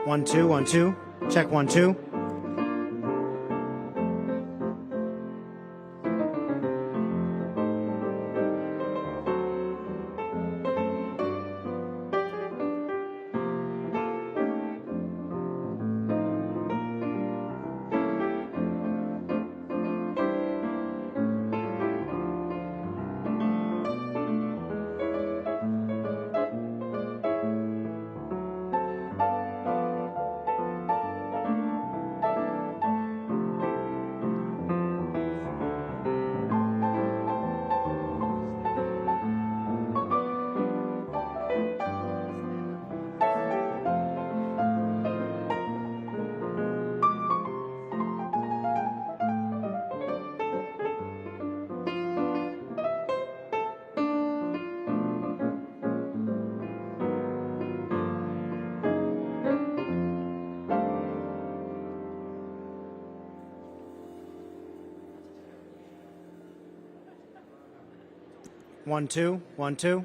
1 2 1 2. Check 1 2. One, two, 1 2.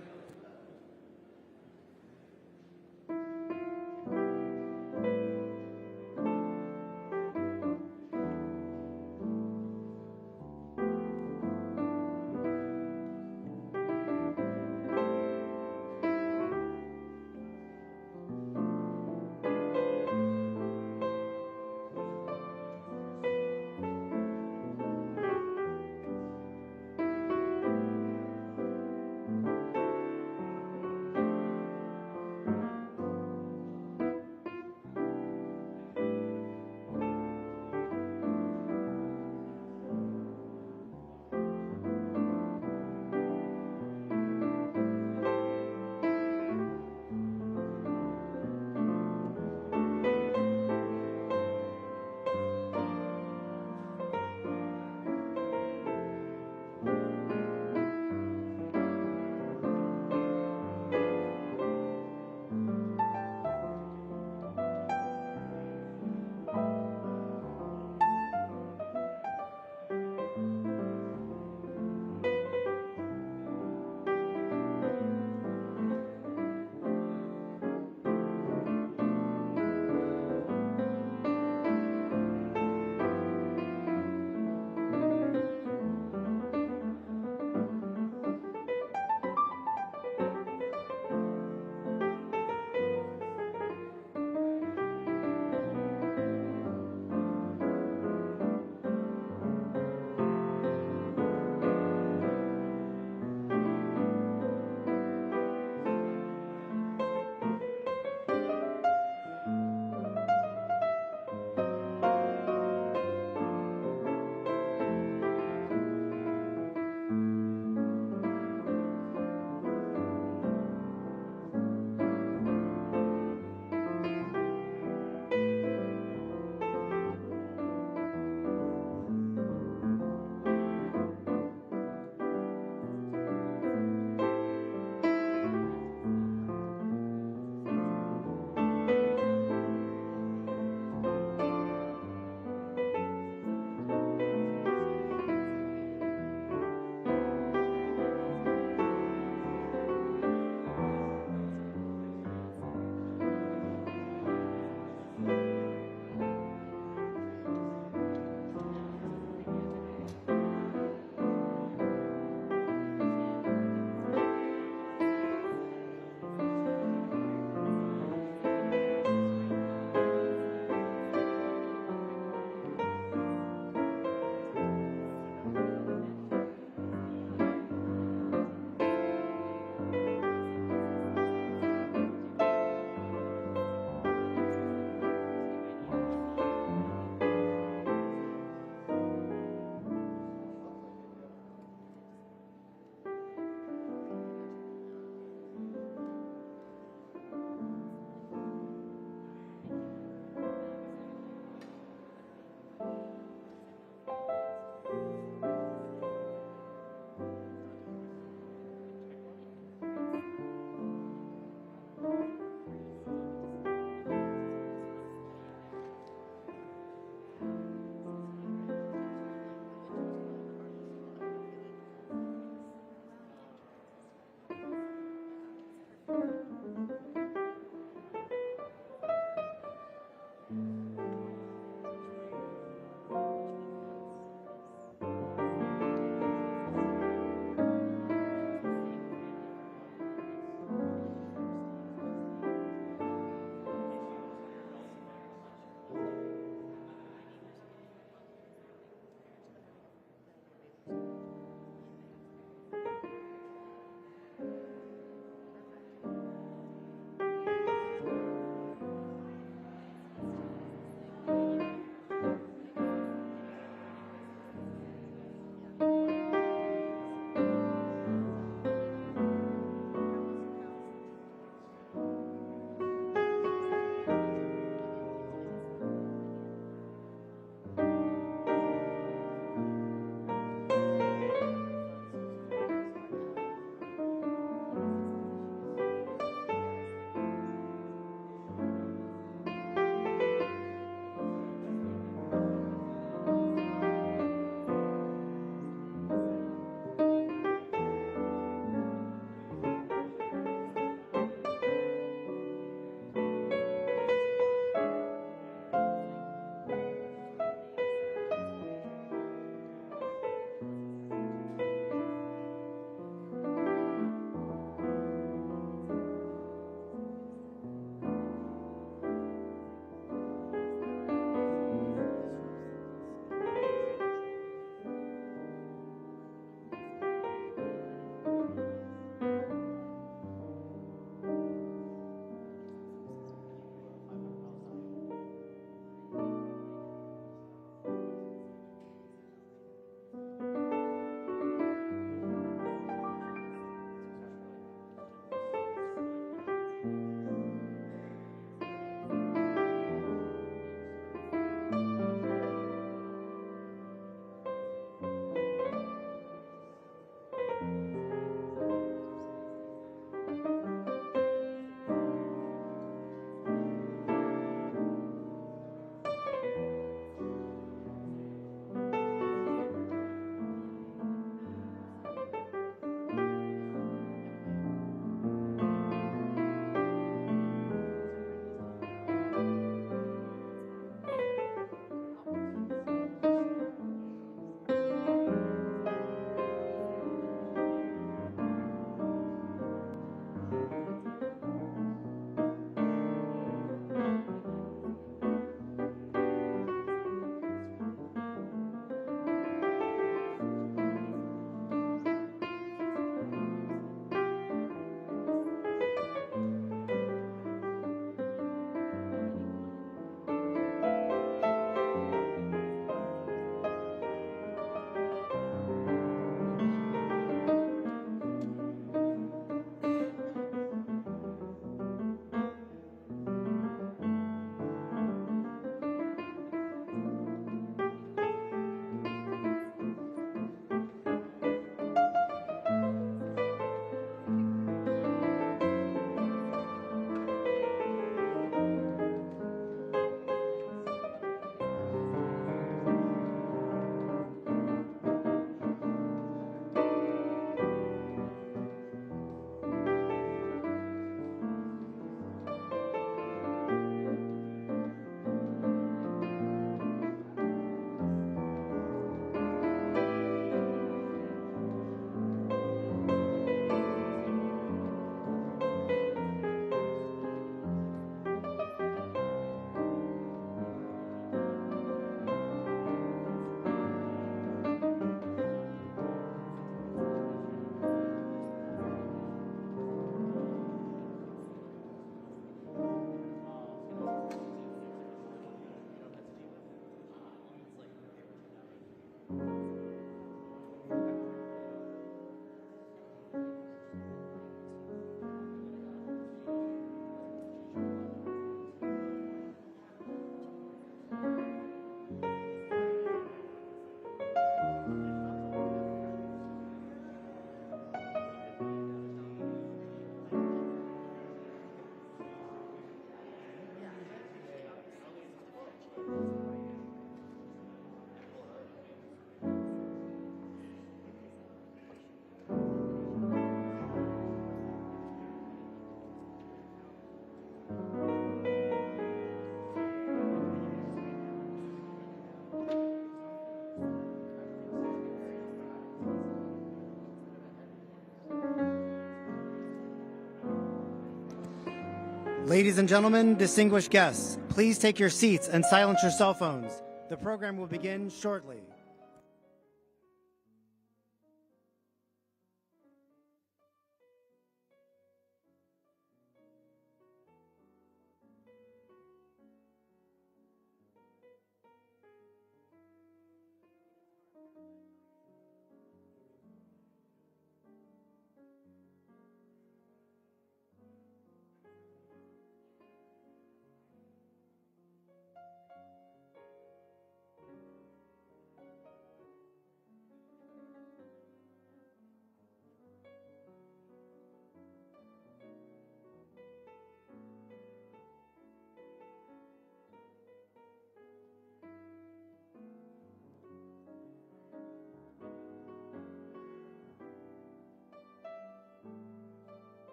Ladies and gentlemen, distinguished guests, please take your seats and silence your cell phones. The program will begin shortly.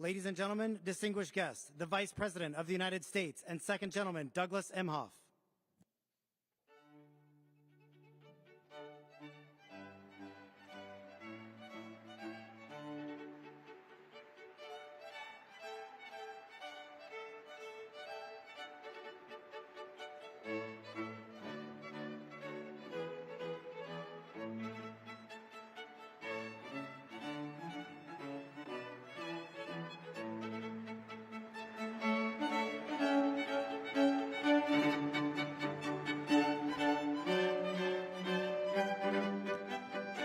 Ladies and gentlemen, distinguished guests, the Vice President of the United States and Second Gentleman, Douglas Emhoff.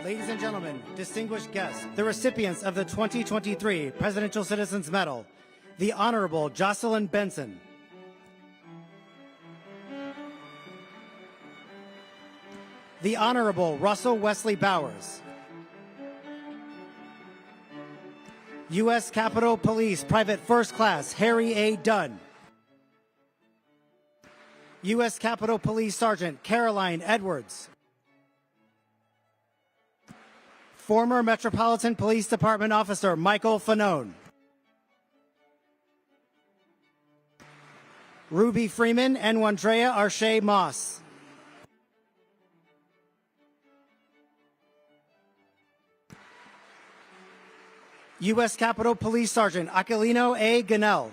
Ladies and gentlemen, distinguished guests, the recipients of the 2023 Presidential Citizens Medal, the Honorable Jocelyn Benson, the Honorable Russell Wesley Bowers, U.S. Capitol Police Private First Class Harry A. Dunn, U.S. Capitol Police Sergeant Caroline Edwards, former Metropolitan Police Department Officer Michael Fanone, Ruby Freeman and Wandrea Shaye Moss, U.S. Capitol Police Sergeant Aquilino Gonell,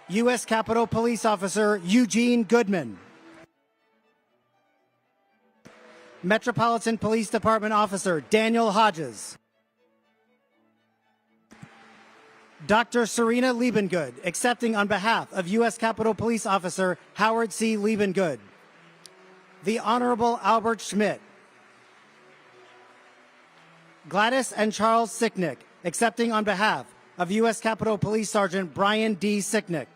U.S. Capitol Police Officer Eugene Goodman, Metropolitan Police Department Officer Daniel Hodges, Dr. Serena Liebengood, accepting on behalf of U.S. Capitol Police Officer Howard C. Liebengood, the Honorable Albert Schmidt, Gladys and Charles Sicknick, accepting on behalf of U.S. Capitol Police Sergeant Brian D. Sicknick,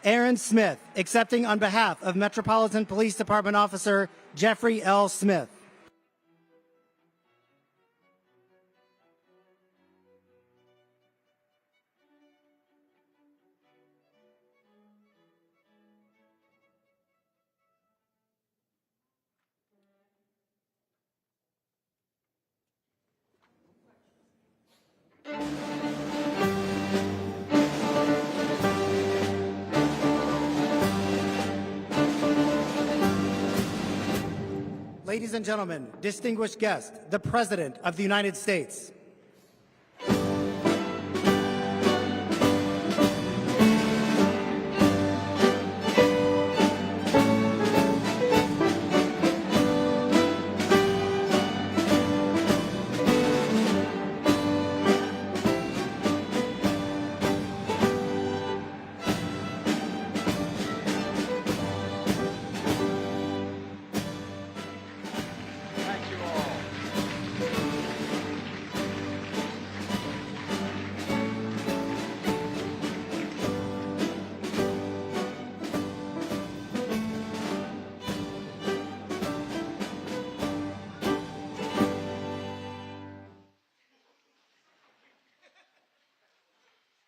Aaron Smith, accepting on behalf of Metropolitan Police Department Officer Jeffrey L. Smith. Ladies and gentlemen, distinguished guests, the President of the United States.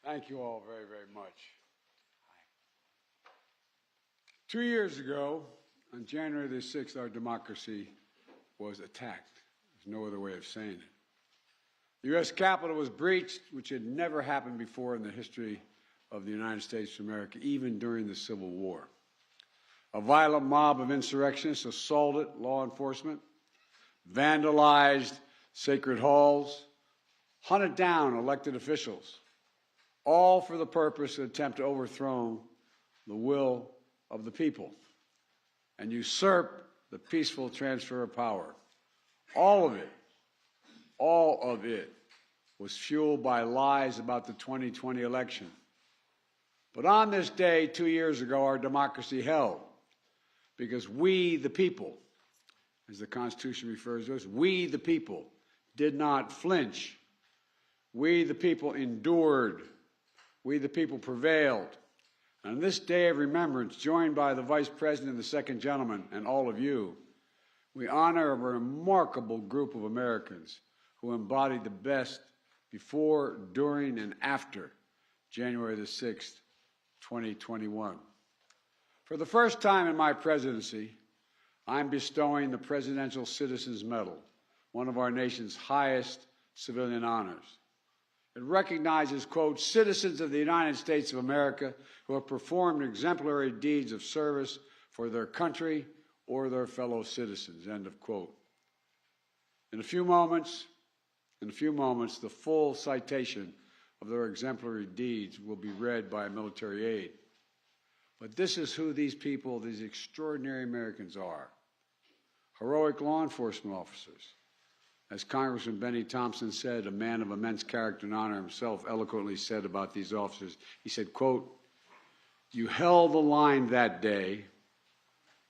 Thank you all very, very much. 2 years ago, on January the 6th, our democracy was attacked. There's no other way of saying it. The U.S. Capitol was breached, which had never happened before in the history of the United States of America, even during the Civil War. A violent mob of insurrectionists assaulted law enforcement, vandalized sacred halls, hunted down elected officials, all for the purpose to attempt to overthrow the will of the people and usurp the peaceful transfer of power. All of it was fueled by lies about the 2020 election. But on this day, 2 years ago, our democracy held because we, the people, as the Constitution refers to us, we, the people, did not flinch. We, the people, endured. We, the people, prevailed. On this day of remembrance, joined by the Vice President and the Second Gentleman and all of you, we honor a remarkable group of Americans who embodied the best before, during, and after January the 6th, 2021. For the first time in my presidency, I'm bestowing the Presidential Citizens Medal, one of our nation's highest civilian honors. It recognizes, quote, citizens of the United States of America who have performed exemplary deeds of service for their country or their fellow citizens, end of quote. In a few moments, the full citation of their exemplary deeds will be read by a military aide. But this is who these people, these extraordinary Americans are. Heroic law enforcement officers. As Congressman Benny Thompson said, a man of immense character and honor himself eloquently said about these officers, he said, quote, "You held the line that day,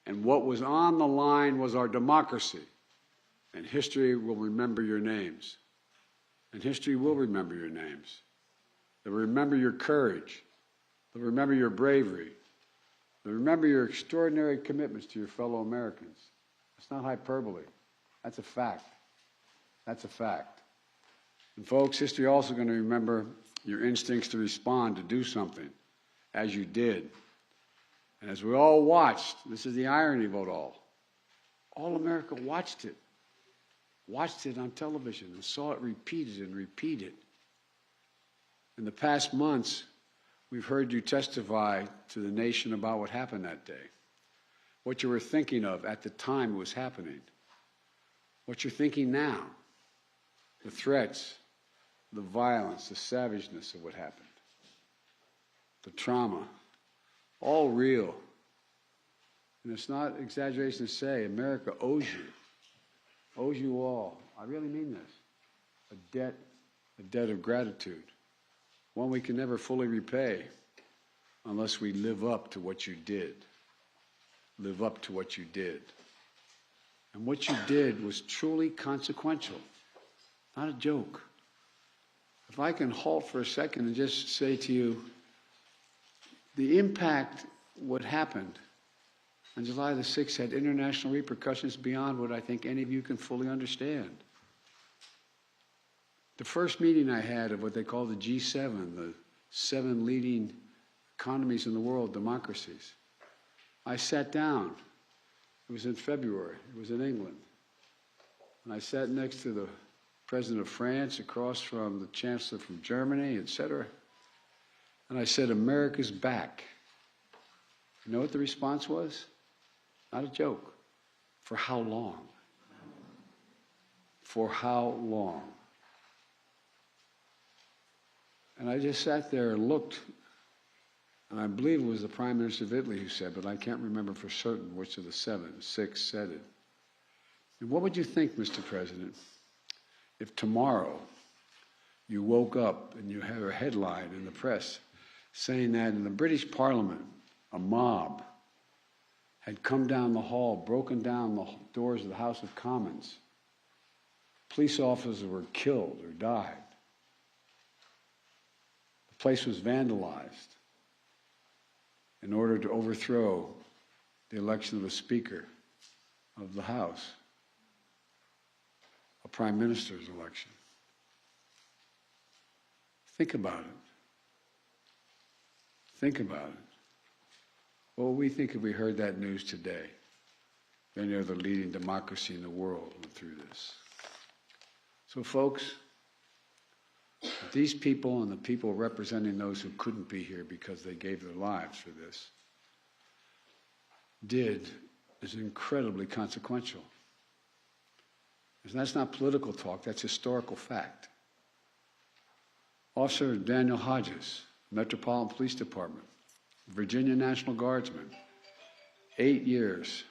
and what was on the line was our democracy, and history will remember your names." And history will remember your names. They'll remember your courage. They'll remember your bravery. They'll remember your extraordinary commitments to your fellow Americans. It's not hyperbole. That's a fact. That's a fact. And folks, history also going to remember your instincts to respond, to do something, as you did. And as we all watched, this is the irony of it all America watched it on television and saw it repeated and repeated. In the past months, we've heard you testify to the nation about what happened that day, what you were thinking of at the time it was happening, what you're thinking now, the threats, the violence, the savageness of what happened, the trauma, all real. And it's not exaggeration to say America owes you all, I really mean this, a debt of gratitude, one we can never fully repay unless we live up to what you did. Live up to what you did. And what you did was truly consequential, not a joke. If I can halt for a second and just say to you, the impact, what happened on July the 6th had international repercussions beyond what I think any of you can fully understand. The first meeting I had of what they call the G7, the 7 leading economies in the world, democracies, I sat down. It was in February. It was in England. And I sat next to the President of France, across from the Chancellor from Germany, etc. And I said, America's back. You know what the response was? Not a joke. For how long? For how long? And I just sat there and looked, and I believe it was the Prime Minister of Italy who said, but I can't remember for certain which of the 6 said it. And what would you think, Mr. President, if tomorrow you woke up and you had a headline in the press saying that in the British Parliament, a mob had come down the hall, broken down the doors of the House of Commons. Police officers were killed or died. The place was vandalized in order to overthrow the election of a Speaker of the House, a Prime Minister's election. Think about it. Think about it. What would we think if we heard that news today? Any other leading democracy in the world went through this. So, folks, these people and the people representing those who couldn't be here because they gave their lives for this is incredibly consequential. And that's not political talk, that's historical fact. Officer Daniel Hodges, Metropolitan Police Department, Virginia National Guardsman, 8 years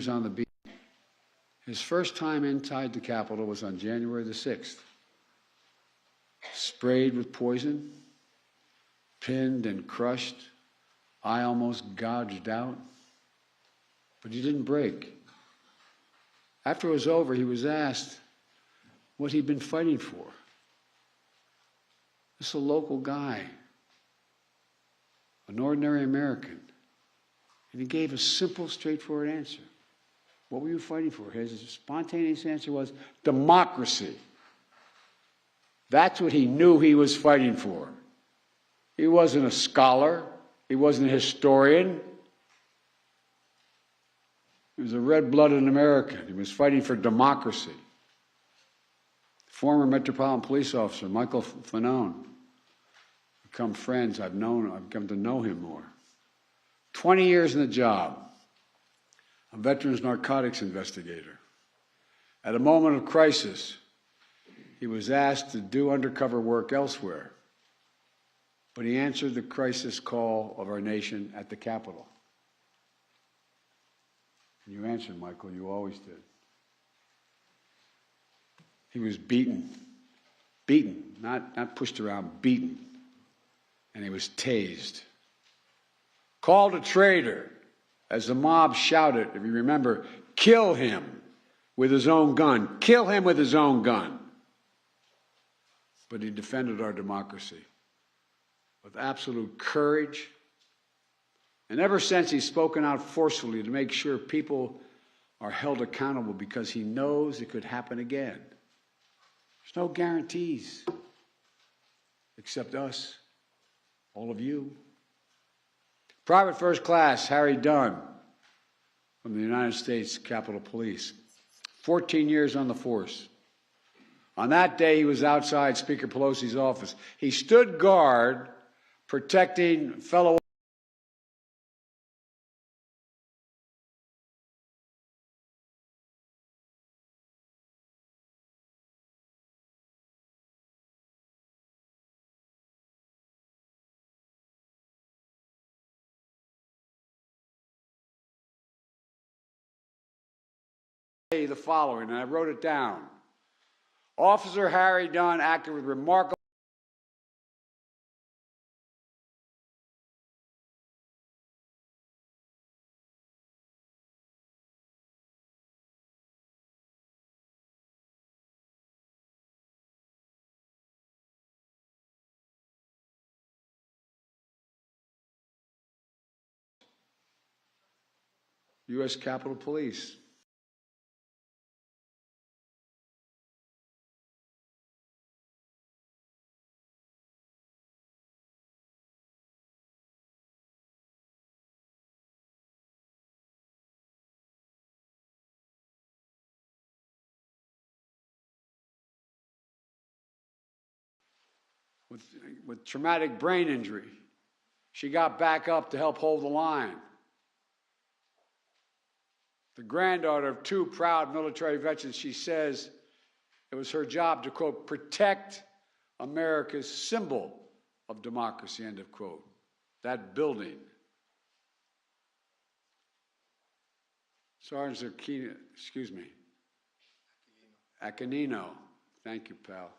on the beat. His first time inside the Capitol was on January the 6th. Sprayed with poison, pinned and crushed, eye almost gouged out, but he didn't break. After it was over, he was asked what he'd been fighting for. This is a local guy, an ordinary American, and he gave a simple, straightforward answer. What were you fighting for? His spontaneous answer was democracy. That's what he knew he was fighting for. He wasn't a scholar. He wasn't a historian. He was a red-blooded American. He was fighting for democracy. Former Metropolitan Police Officer Michael Fanone. Become friends. I've come to know him more. 20 years in the job. A veterans narcotics investigator. At a moment of crisis, he was asked to do undercover work elsewhere, but he answered the crisis call of our nation at the Capitol. And you answered, Michael, you always did. He was beaten, not pushed around, beaten, and he was tased. Called a traitor as the mob shouted, if you remember, kill him with his own gun, kill him with his own gun. But he defended our democracy with absolute courage. And ever since, he's spoken out forcefully to make sure people are held accountable because he knows it could happen again. There's no guarantees except us, all of you. Private First Class Harry Dunn from the United States Capitol Police, 14 years on the force. On that day, he was outside Speaker Pelosi's office. He stood guard protecting fellow the following, and I wrote it down. Officer Harry Dunn acted with remarkable U.S. Capitol Police. With traumatic brain injury. She got back up to help hold the line. The granddaughter of two proud military veterans, she says it was her job to, quote, protect America's symbol of democracy, end of quote. That building. Sergeant Aquilino, Aquilino. Thank you, pal.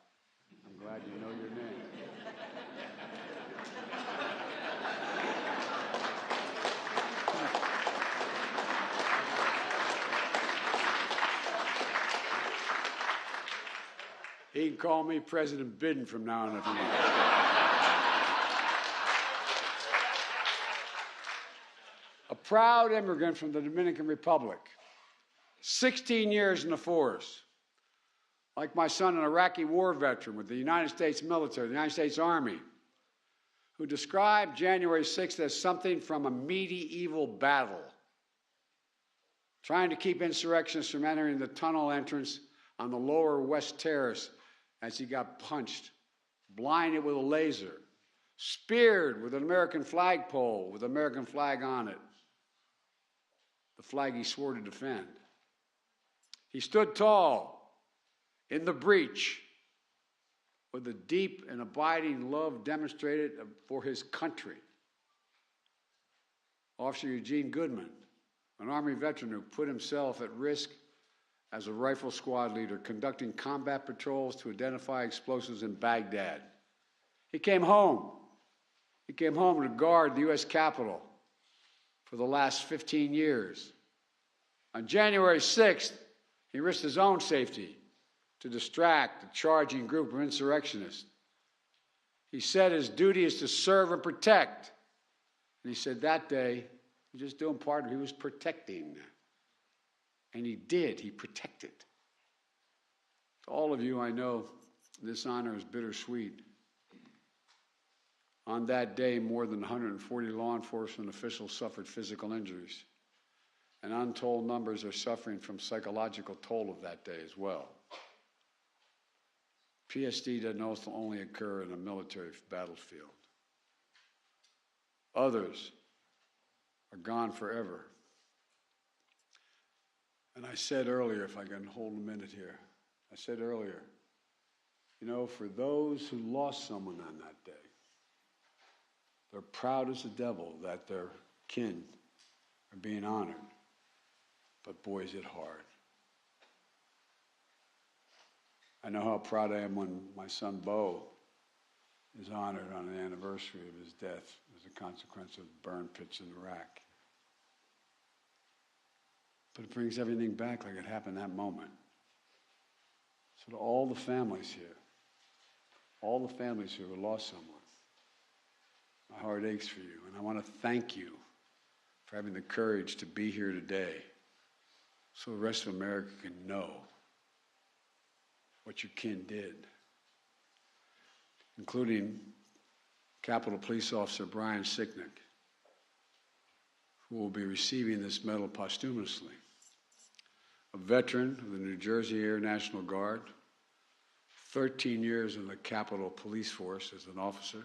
I'm glad you know your name. He can call me President Biden from now on if he wants. A proud immigrant from the Dominican Republic, 16 years in the force. Like my son, an Iraqi war veteran with the United States military, the United States Army, who described January 6th as something from a medieval battle, trying to keep insurrectionists from entering the tunnel entrance on the lower West Terrace as he got punched, blinded with a laser, speared with an American flagpole with the American flag on it, the flag he swore to defend. He stood tall in the breach with a deep and abiding love demonstrated for his country. Officer Eugene Goodman, an Army veteran who put himself at risk as a rifle squad leader, conducting combat patrols to identify explosives in Baghdad. He came home. He came home to guard the U.S. Capitol for the last 15 years. On January 6th, he risked his own safety to distract a charging group of insurrectionists. He said his duty is to serve and protect. And he said that day, he was just doing part of it, he was protecting. And he did, he protected. To all of you, I know this honor is bittersweet. On that day, more than 140 law enforcement officials suffered physical injuries. and untold numbers are suffering from psychological toll of that day as well. PSD doesn't only occur in a military battlefield. Others are gone forever. And I said earlier, if I can hold a minute here, I said earlier, you know, for those who lost someone on that day, they're proud as the devil that their kin are being honored. But boy, is it hard. I know how proud I am when my son Bo is honored on the anniversary of his death as a consequence of burn pits in Iraq. But it brings everything back like it happened that moment. So to all the families here, all the families who have lost someone, my heart aches for you, and I want to thank you for having the courage to be here today so the rest of America can know what your kin did, including Capitol Police Officer Brian Sicknick, who will be receiving this medal posthumously. A veteran of the New Jersey Air National Guard, 13 years in the Capitol Police Force as an officer.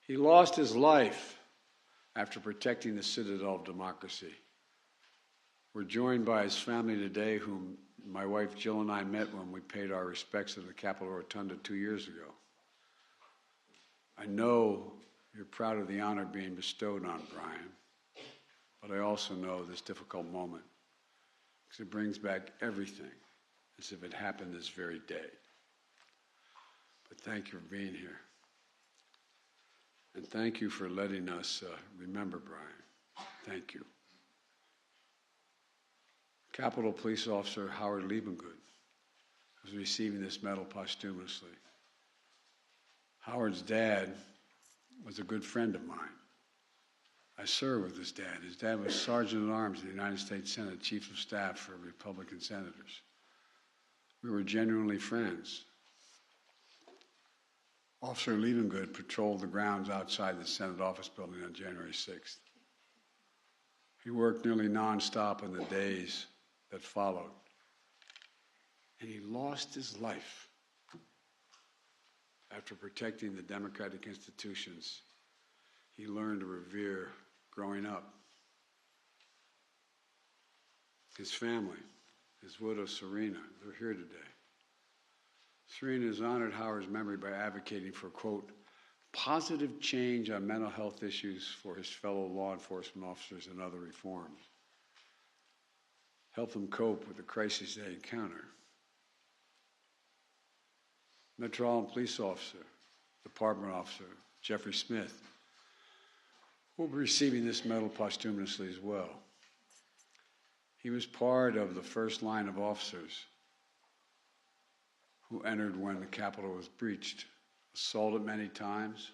He lost his life after protecting the citadel of democracy. We're joined by his family today, whom my wife Jill and I met when we paid our respects at the Capitol Rotunda 2 years ago. I know you're proud of the honor being bestowed on Brian, but I also know this difficult moment because it brings back everything as if it happened this very day. But thank you for being here. And thank you for letting us remember Brian. Thank you. Capitol Police Officer Howard Liebengood is receiving this medal posthumously. Howard's dad was a good friend of mine. I served with his dad. His dad was Sergeant at Arms in the United States Senate, Chief of Staff for Republican senators. We were genuinely friends. Officer Liebengood patrolled the grounds outside the Senate office building on January 6th. He worked nearly nonstop in the days that followed, and he lost his life after protecting the democratic institutions he learned to revere growing up. His family, his widow Serena, they're here today. Serena has honored Howard's memory by advocating for, quote, positive change on mental health issues for his fellow law enforcement officers and other reforms. Help them cope with the crises they encounter. Metropolitan Police Officer, Department Officer Jeffrey Smith will be receiving this medal posthumously as well. He was part of the first line of officers who entered when the Capitol was breached, assaulted many times,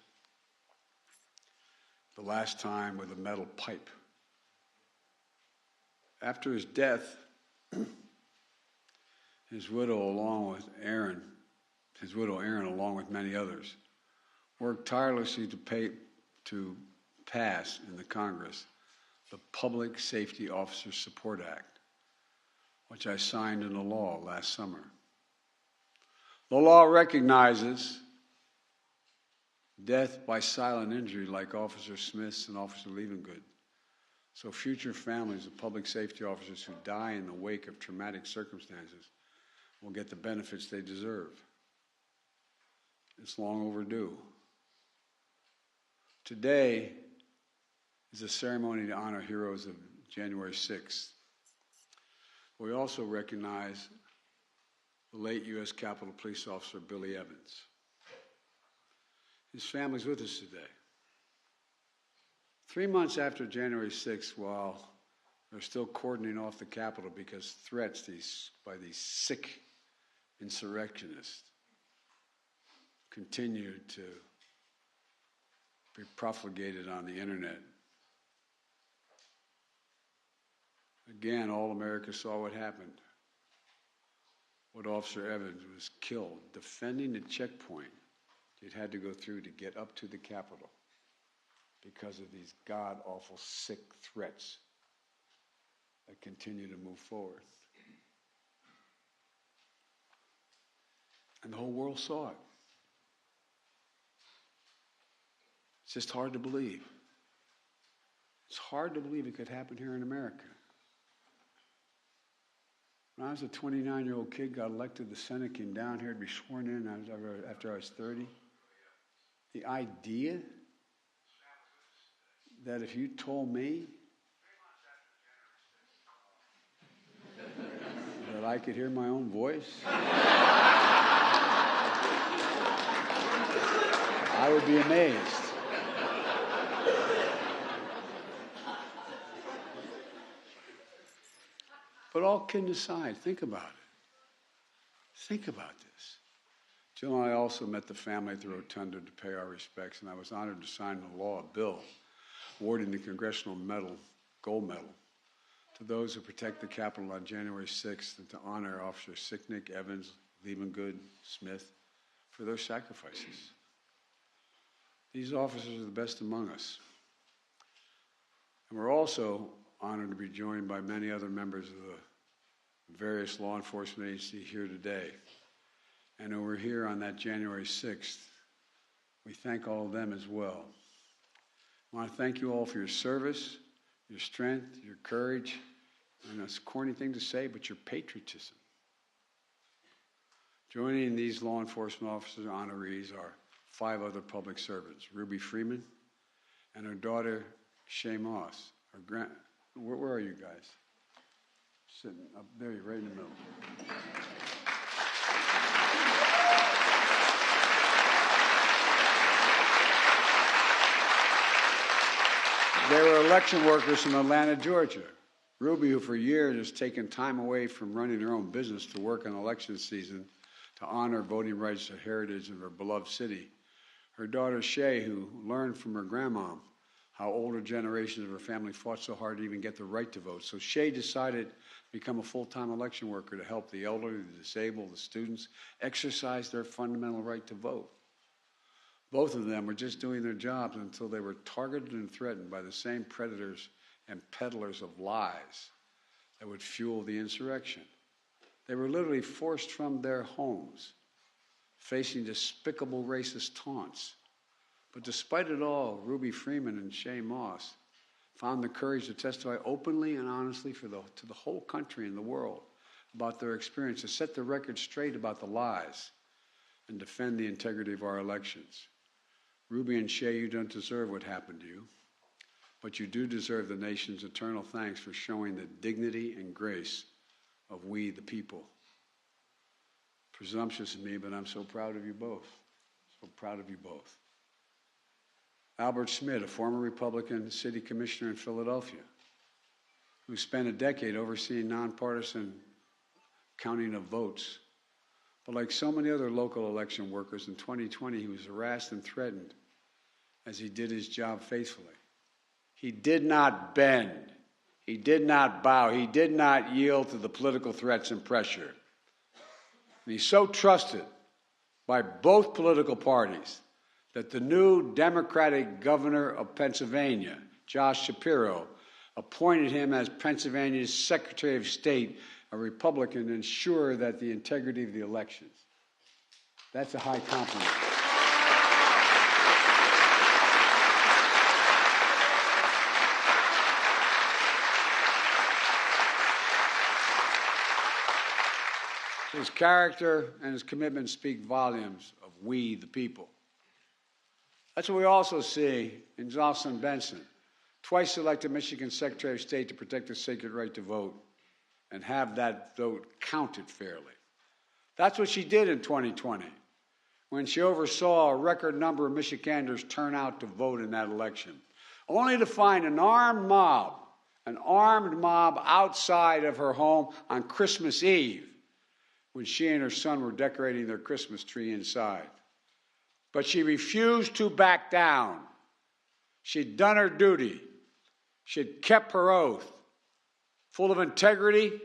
the last time with a metal pipe. After his death, his widow, Erin, along with many others, worked tirelessly to pass in the Congress the Public Safety Officers Support Act, which I signed into law last summer. The law recognizes death by silent injury like Officer Smith's and Officer Liebengood, so future families of public safety officers who die in the wake of traumatic circumstances will get the benefits they deserve. It's long overdue. Today is a ceremony to honor heroes of January 6th. We also recognize the late U.S. Capitol Police Officer Billy Evans. His family's with us today. 3 months after January 6th, while they're still cordoning off the Capitol because threats by these sick insurrectionists continued to be profligated on the internet. Again, all America saw what happened. What Officer Evans was killed defending the checkpoint he'd had to go through to get up to the Capitol because of these god-awful sick threats that continue to move forward. And the whole world saw it. It's just hard to believe. It's hard to believe it could happen here in America. When I was a 29-year-old kid, got elected to the Senate, came down here to be sworn in after I was 30. The idea that if you told me that I could hear my own voice, I would be amazed. But all kidding aside, think about it. Think about this. Jill and I also met the family at the Rotunda to pay our respects, and I was honored to sign a bill awarding the Congressional Medal, Gold Medal, to those who protect the Capitol on January 6th, and to honor Officer Sicknick, Evans, Liebengood, Smith for their sacrifices. These officers are the best among us. And we're also honored to be joined by many other members of the various law enforcement agencies here today. And over here on that January 6th, we thank all of them as well. I want to thank you all for your service, your strength, your courage, and it's a corny thing to say, but your patriotism. Joining these law enforcement officers honorees are 5 other public servants: Ruby Freeman and her daughter, Shaye Moss. Where are you guys? Sitting up there, you're right in the middle. They were election workers from Atlanta, Georgia. Ruby, who for years has taken time away from running her own business to work on election season to honor voting rights and heritage of her beloved city. Her daughter, Shaye, who learned from her grandma how older generations of her family fought so hard to even get the right to vote. So Shaye decided to become a full-time election worker to help the elderly, the disabled, the students exercise their fundamental right to vote. Both of them were just doing their jobs until they were targeted and threatened by the same predators and peddlers of lies that would fuel the insurrection. They were literally forced from their homes, facing despicable racist taunts. But despite it all, Ruby Freeman and Shaye Moss found the courage to testify openly and honestly to the whole country and the world about their experience, to set the record straight about the lies and defend the integrity of our elections. Ruby and Shaye, you don't deserve what happened to you, but you do deserve the nation's eternal thanks for showing the dignity and grace of we the people. Presumptuous of me, but I'm so proud of you both. So proud of you both. Albert Schmidt, a former Republican city commissioner in Philadelphia, who spent a decade overseeing nonpartisan counting of votes. But like so many other local election workers, in 2020, he was harassed and threatened as he did his job faithfully. He did not bend. He did not bow. He did not yield to the political threats and pressure. And he's so trusted by both political parties that the new Democratic governor of Pennsylvania, Josh Shapiro, appointed him as Pennsylvania's Secretary of State, a Republican, to ensure that the integrity of the elections. That's a high compliment. His character and his commitment speak volumes of we, the people. That's what we also see in Jocelyn Benson, twice elected Michigan Secretary of State to protect the sacred right to vote and have that vote counted fairly. That's what she did in 2020, when she oversaw a record number of Michiganders turn out to vote in that election, only to find an armed mob outside of her home on Christmas Eve, when she and her son were decorating their Christmas tree inside. But she refused to back down. She'd done her duty. She'd kept her oath. Full of integrity,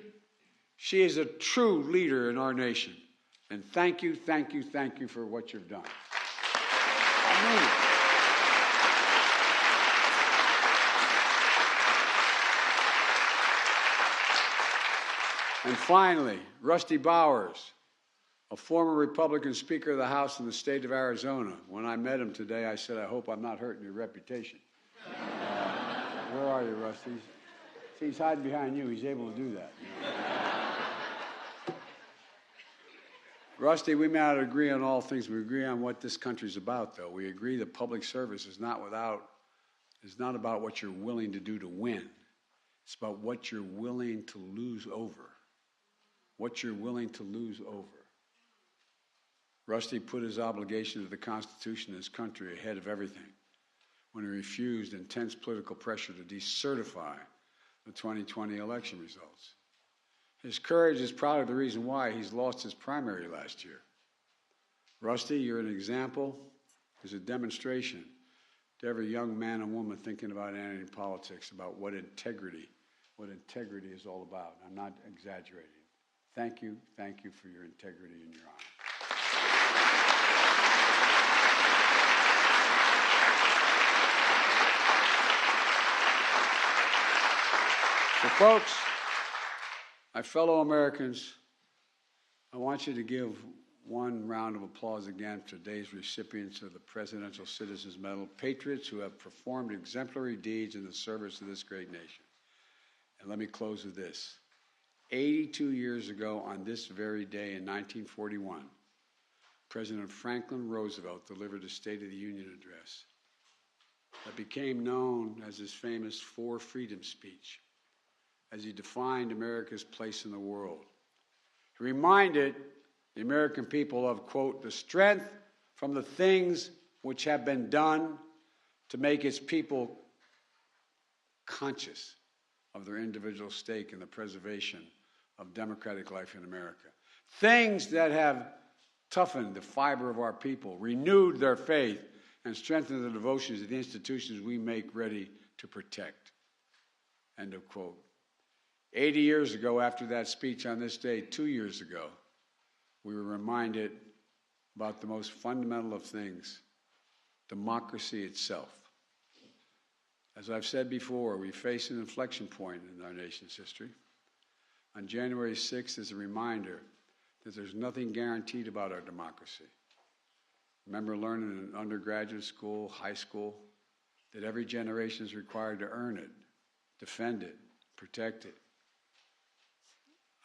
she is a true leader in our nation. And thank you for what you've done. I mean it. And finally, Rusty Bowers, a former Republican Speaker of the House in the state of Arizona. When I met him today, I said, I hope I'm not hurting your reputation. Where are you, Rusty? See, he's hiding behind you. He's able to do that. Rusty, we may not agree on all things. We agree on what this country's about, though. We agree that public service is not about what you're willing to do to win. It's about what you're willing to lose over. What you're willing to lose over. Rusty put his obligation to the Constitution and his country ahead of everything when he refused intense political pressure to decertify the 2020 election results. His courage is probably the reason why he's lost his primary last year. Rusty, you're an example, is a demonstration to every young man and woman thinking about entering politics about what integrity is all about. I'm not exaggerating. Thank you for your integrity and your honor. So folks, my fellow Americans, I want you to give one round of applause again to today's recipients of the Presidential Citizens Medal, patriots who have performed exemplary deeds in the service of this great nation. And let me close with this. 82 years ago on this very day in 1941, President Franklin Roosevelt delivered a State of the Union address that became known as his famous Four Freedoms speech, as he defined America's place in the world. He reminded the American people of, quote, the strength from the things which have been done to make its people conscious of their individual stake in the preservation of democratic life in America. Things that have toughened the fiber of our people, renewed their faith, and strengthened the devotions of the institutions we make ready to protect. End of quote. 80 years ago, after that speech on this day, 2 years ago, we were reminded about the most fundamental of things, democracy itself. As I've said before, we face an inflection point in our nation's history. On January 6th is a reminder that there's nothing guaranteed about our democracy. Remember learning in undergraduate school, high school, that every generation is required to earn it, defend it, protect it.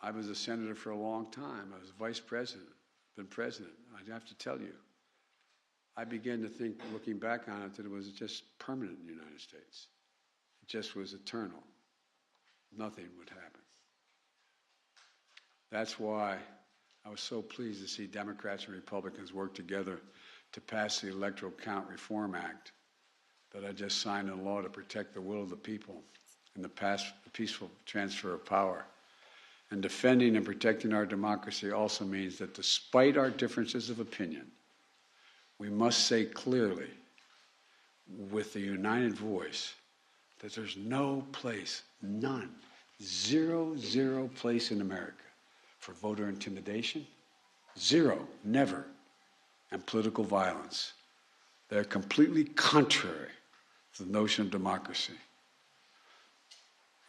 I was a senator for a long time. I was vice president, been president. I have to tell you, I began to think, looking back on it, that it was just permanent in the United States. It just was eternal. Nothing would happen. That's why I was so pleased to see Democrats and Republicans work together to pass the Electoral Count Reform Act that I just signed into law to protect the will of the people and the peaceful transfer of power. And defending and protecting our democracy also means that despite our differences of opinion, we must say clearly, with a united voice, that there's no place, none, zero place in America for voter intimidation, zero, never, and political violence. They're completely contrary to the notion of democracy.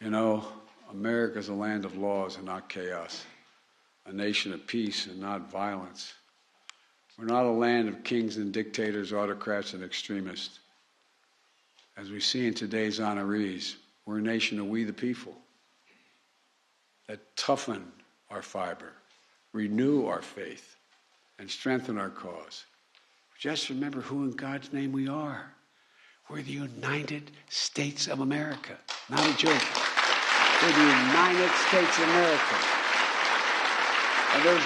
You know, America is a land of laws and not chaos, a nation of peace and not violence. We're not a land of kings and dictators, autocrats and extremists. As we see in today's honorees, we're a nation of we the people that toughen our fiber, renew our faith, and strengthen our cause. Just remember who in God's name we are. We're the United States of America. Not a joke. We're the United States of America. And there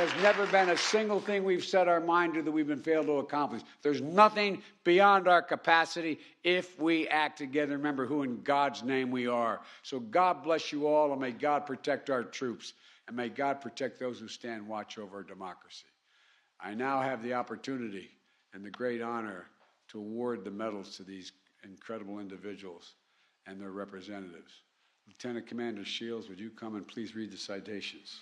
has never been a single thing we've set our mind to that we've been failed to accomplish. There's nothing beyond our capacity if we act together. Remember who in God's name we are. So God bless you all, and may God protect our troops, and may God protect those who stand watch over our democracy. I now have the opportunity and the great honor to award the medals to these incredible individuals and their representatives. Lieutenant Commander Shields, would you come and please read the citations?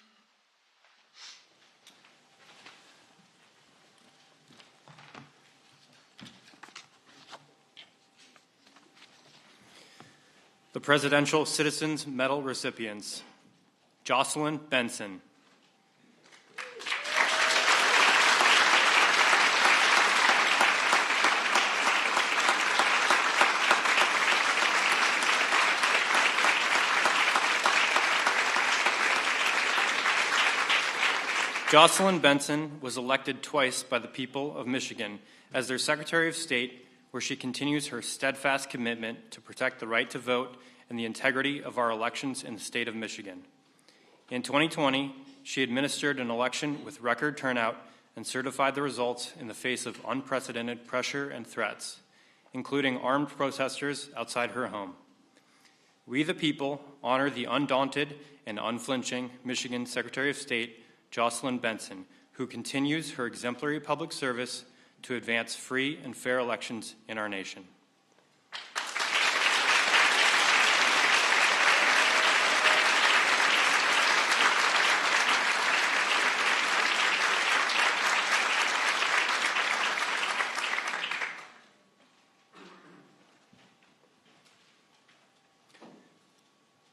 The The Presidential Citizens Medal recipients: Jocelyn, Benson. Jocelyn Benson was elected twice by the people of Michigan as their Secretary of State, where she continues her steadfast commitment to protect the right to vote and the integrity of our elections in the state of Michigan. In 2020, she administered an election with record turnout and certified the results in the face of unprecedented pressure and threats, including armed protesters outside her home. We, the people, honor the undaunted and unflinching Michigan Secretary of State, Jocelyn Benson, who continues her exemplary public service to advance free and fair elections in our nation.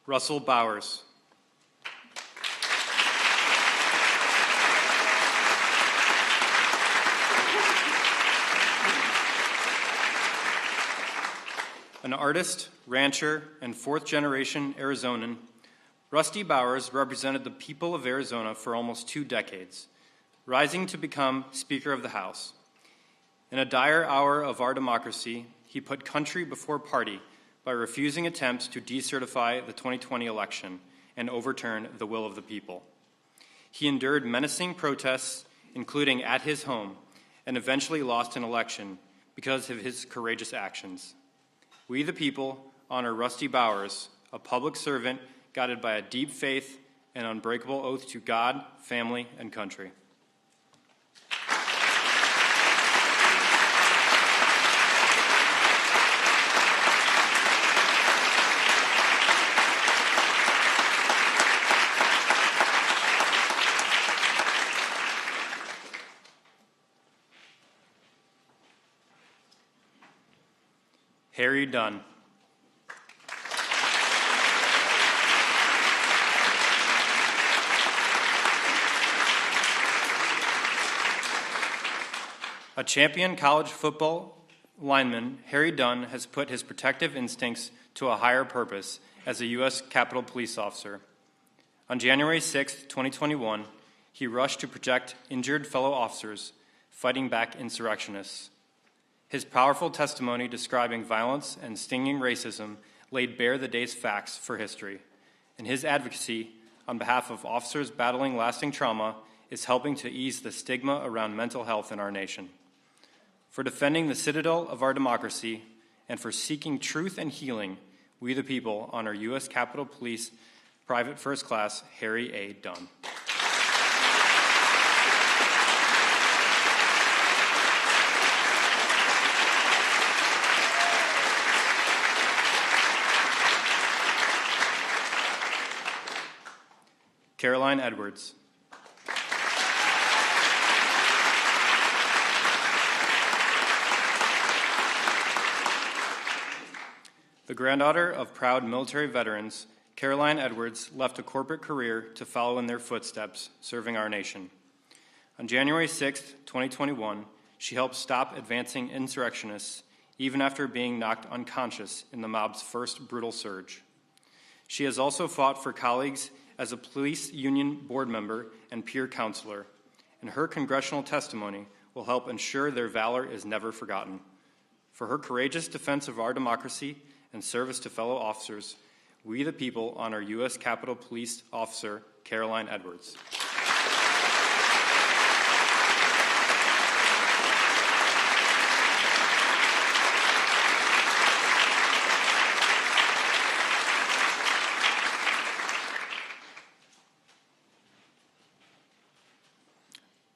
Russell Bowers. An artist, rancher, and fourth-generation Arizonan, Rusty Bowers represented the people of Arizona for almost 2 decades, rising to become Speaker of the House. In a dire hour of our democracy, he put country before party by refusing attempts to decertify the 2020 election and overturn the will of the people. He endured menacing protests, including at his home, and eventually lost an election because of his courageous actions. We, the people, honor Rusty Bowers, a public servant guided by a deep faith and unbreakable oath to God, family, and country. Harry Dunn. A champion college football lineman, Harry Dunn has put his protective instincts to a higher purpose as a U.S. Capitol Police officer. On January 6, 2021, he rushed to protect injured fellow officers fighting back insurrectionists. His powerful testimony describing violence and stinging racism laid bare the day's facts for history, and his advocacy on behalf of officers battling lasting trauma is helping to ease the stigma around mental health in our nation. For defending the citadel of our democracy and for seeking truth and healing, we the people honor U.S. Capitol Police Private First Class Harry A. Dunn. Caroline Edwards. The granddaughter of proud military veterans, Caroline Edwards left a corporate career to follow in their footsteps, serving our nation. On January 6, 2021, she helped stop advancing insurrectionists even after being knocked unconscious in the mob's first brutal surge. She has also fought for colleagues as a police union board member and peer counselor, and her congressional testimony will help ensure their valor is never forgotten. For her courageous defense of our democracy and service to fellow officers, we the people honor U.S. Capitol Police Officer Caroline Edwards.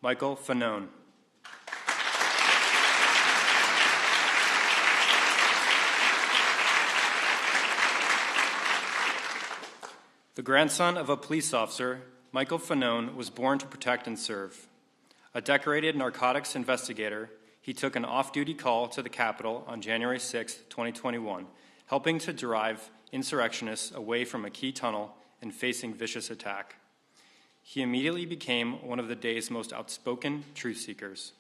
Michael Fanone. The grandson of a police officer, Michael Fanone was born to protect and serve. A decorated narcotics investigator, he took an off-duty call to the Capitol on January 6, 2021, helping to drive insurrectionists away from a key tunnel and facing vicious attack. He immediately became one of the day's most outspoken truth seekers.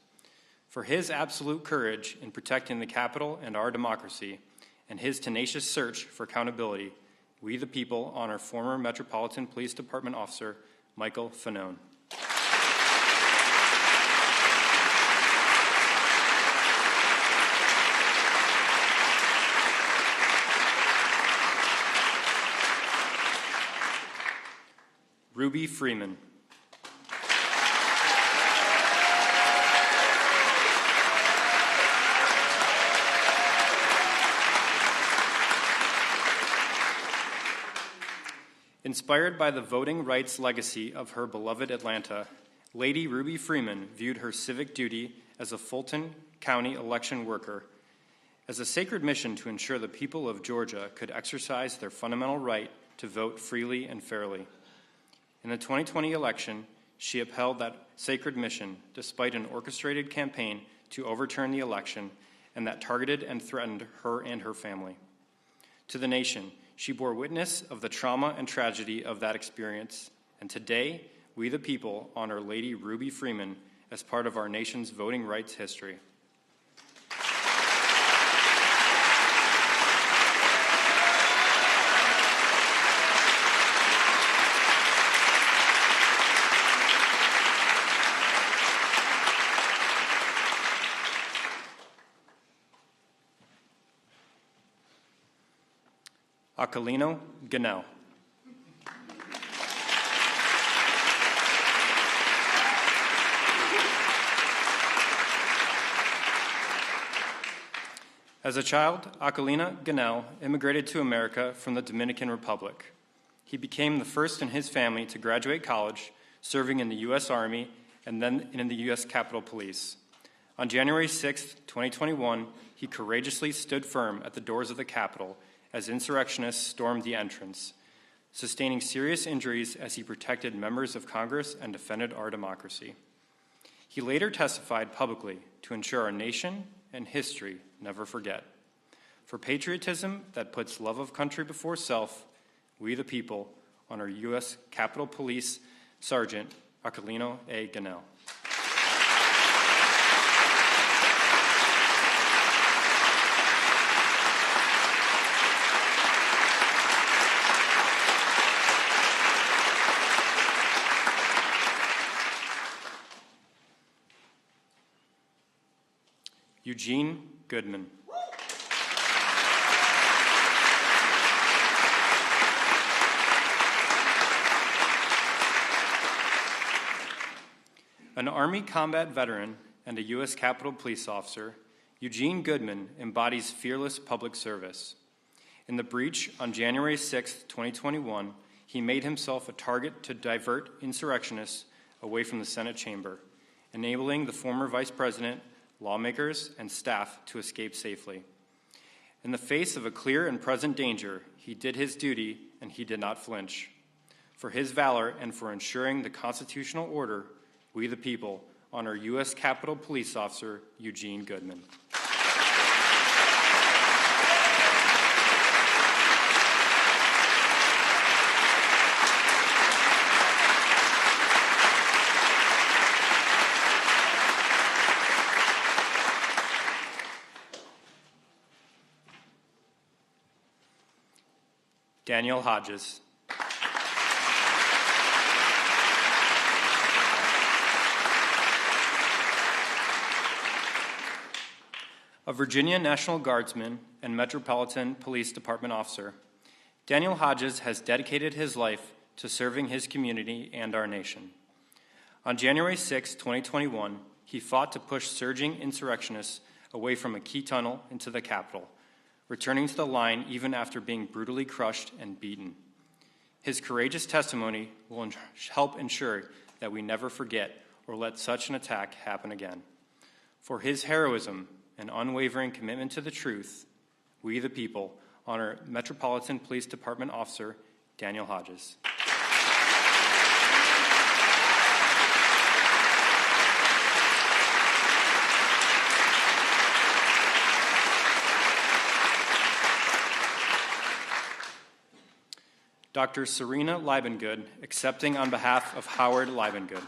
For his absolute courage in protecting the Capitol and our democracy, and his tenacious search for accountability, we the people honor former Metropolitan Police Department Officer Michael Fanone. Ruby Freeman. Inspired by the voting rights legacy of her beloved Atlanta, Lady Ruby Freeman viewed her civic duty as a Fulton County election worker as a sacred mission to ensure the people of Georgia could exercise their fundamental right to vote freely and fairly. In the 2020 election, she upheld that sacred mission despite an orchestrated campaign to overturn the election and that targeted and threatened her and her family. To the nation, she bore witness of the trauma and tragedy of that experience, and today, we the people honor Lady Ruby Freeman as part of our nation's voting rights history. Aquilino Gonell. As a child, Aquilino Gonell immigrated to America from the Dominican Republic. He became the first in his family to graduate college, serving in the U.S. Army and then in the U.S. Capitol Police. On January 6, 2021, he courageously stood firm at the doors of the Capitol as insurrectionists stormed the entrance, sustaining serious injuries as he protected members of Congress and defended our democracy. He later testified publicly to ensure our nation and history never forget. For patriotism that puts love of country before self, we the people honor U.S. Capitol Police Sergeant Aquilino A. Gonell. Eugene Goodman. An Army combat veteran and a U.S. Capitol Police officer, Eugene Goodman embodies fearless public service. In the breach on January 6, 2021, he made himself a target to divert insurrectionists away from the Senate chamber, enabling the former vice president, lawmakers, and staff to escape safely. In the face of a clear and present danger, he did his duty and he did not flinch. For his valor and for ensuring the constitutional order, we the people honor U.S. Capitol Police Officer Eugene Goodman. Daniel Hodges. A Virginia National Guardsman and Metropolitan Police Department officer, Daniel Hodges has dedicated his life to serving his community and our nation. On January 6, 2021, he fought to push surging insurrectionists away from a key tunnel into the Capitol, returning to the line even after being brutally crushed and beaten. His courageous testimony will help ensure that we never forget or let such an attack happen again. For his heroism and unwavering commitment to the truth, we the people honor Metropolitan Police Department Officer Daniel Hodges. Dr. Serena Liebengood, accepting on behalf of Howard Liebengood.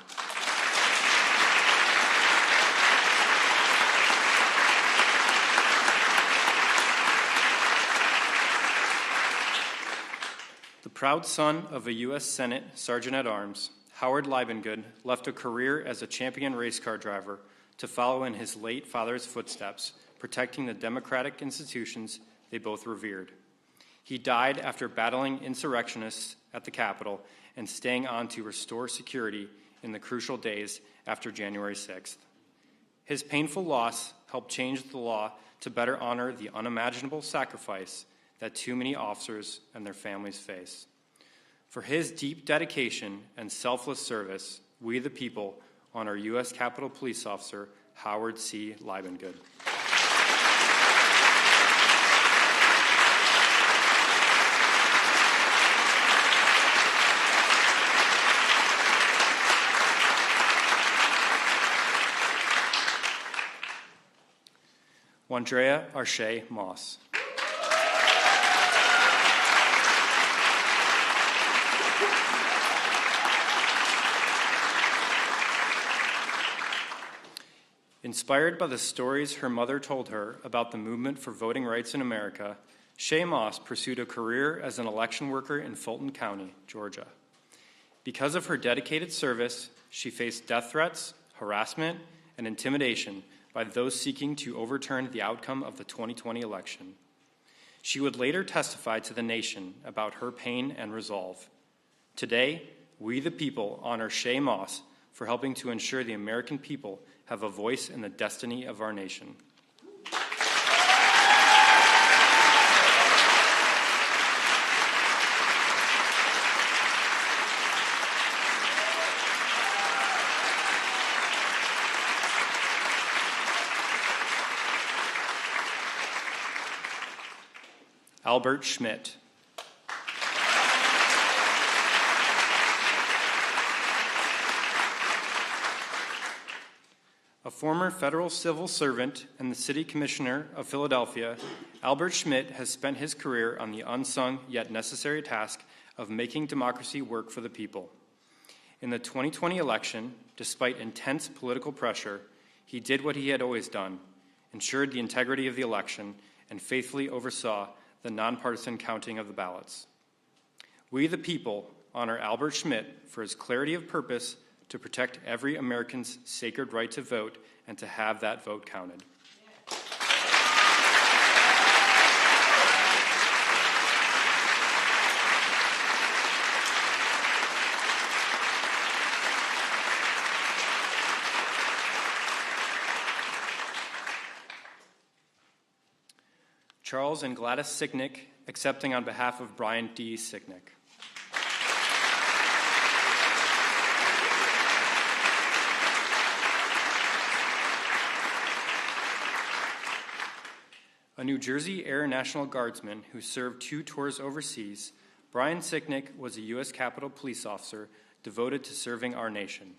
The proud son of a U.S. Senate Sergeant-at-Arms, Howard Liebengood left a career as a champion race car driver to follow in his late father's footsteps, protecting the democratic institutions they both revered. He died after battling insurrectionists at the Capitol and staying on to restore security in the crucial days after January 6th. His painful loss helped change the law to better honor the unimaginable sacrifice that too many officers and their families face. For his deep dedication and selfless service, we the people honor U.S. Capitol Police Officer Howard C. Liebengood. Wandrea Shaye Moss. Inspired by the stories her mother told her about the movement for voting rights in America, Shaye Moss pursued a career as an election worker in Fulton County, Georgia. Because of her dedicated service, she faced death threats, harassment, and intimidation by those seeking to overturn the outcome of the 2020 election. She would later testify to the nation about her pain and resolve. Today, we the people honor Shaye Moss for helping to ensure the American people have a voice in the destiny of our nation. Albert Schmidt. A former federal civil servant and the city commissioner of Philadelphia, Albert Schmidt has spent his career on the unsung yet necessary task of making democracy work for the people. In the 2020 election, despite intense political pressure, he did what he had always done, ensured the integrity of the election, and faithfully oversaw the nonpartisan counting of the ballots. We, the people, honor Albert Schmidt for his clarity of purpose to protect every American's sacred right to vote and to have that vote counted. Charles and Gladys Sicknick, accepting on behalf of Brian D. Sicknick. A New Jersey Air National Guardsman who served 2 tours overseas, Brian Sicknick was a U.S. Capitol Police officer devoted to serving our nation.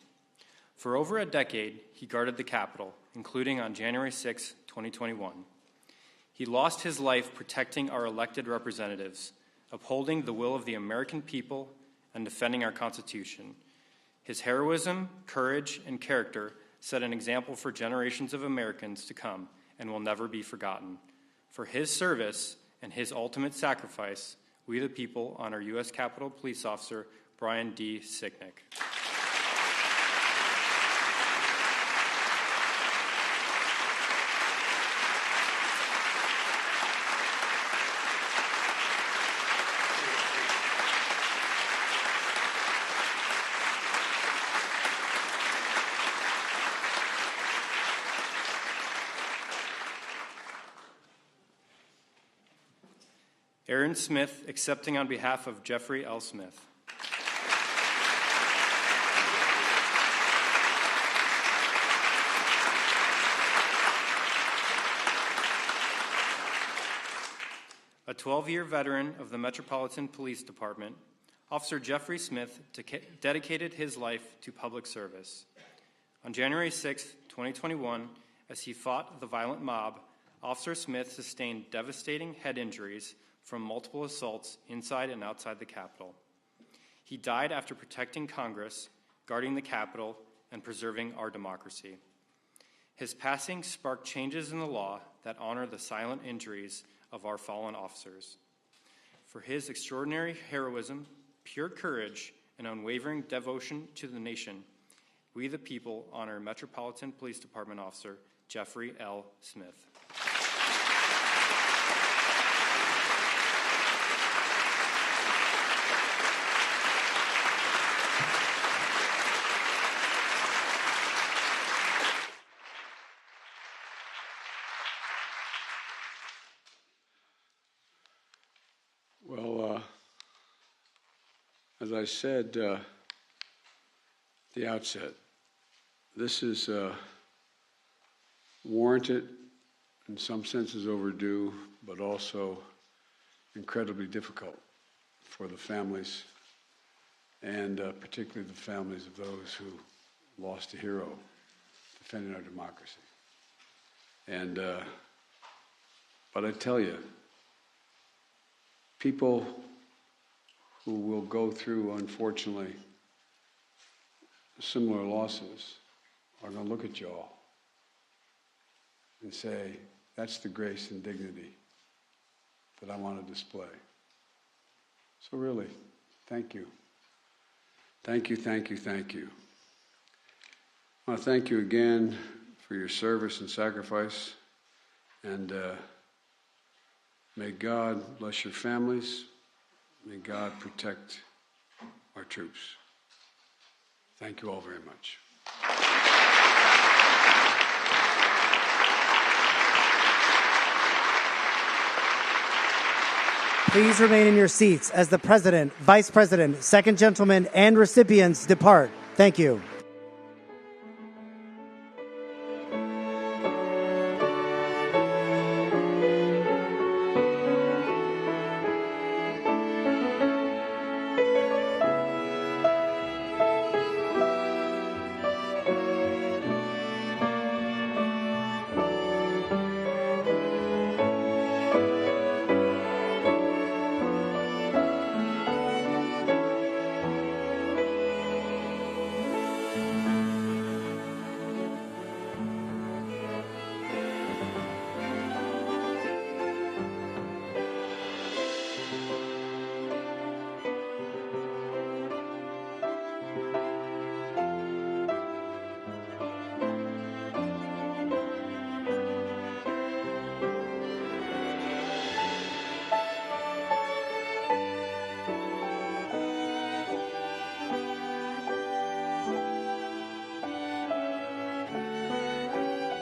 For over a decade, he guarded the Capitol, including on January 6, 2021. He lost his life protecting our elected representatives, upholding the will of the American people, and defending our Constitution. His heroism, courage, and character set an example for generations of Americans to come and will never be forgotten. For his service and his ultimate sacrifice, we the people honor U.S. Capitol Police Officer Brian D. Sicknick. Aaron Smith, accepting on behalf of Jeffrey L. Smith. A 12-year veteran of the Metropolitan Police Department, Officer Jeffrey Smith dedicated his life to public service. On January 6, 2021, as he fought the violent mob, Officer Smith sustained devastating head injuries from multiple assaults inside and outside the Capitol. He died after protecting Congress, guarding the Capitol, and preserving our democracy. His passing sparked changes in the law that honor the silent injuries of our fallen officers. For his extraordinary heroism, pure courage, and unwavering devotion to the nation, we the people honor Metropolitan Police Department Officer Jeffrey L. Smith. Well, as I said at the outset, this is warranted, in some senses overdue, but also incredibly difficult for the families, and particularly the families of those who lost a hero defending our democracy. And but I tell you, people who will go through, unfortunately, similar losses are going to look at you all and say, that's the grace and dignity that I want to display. So really, thank you. Thank you, thank you, thank you. I want to thank you again for your service and sacrifice, and may God bless your families. May God protect our troops. Thank you all very much. Please remain in your seats as the President, Vice President, Second Gentleman, and recipients depart. Thank you.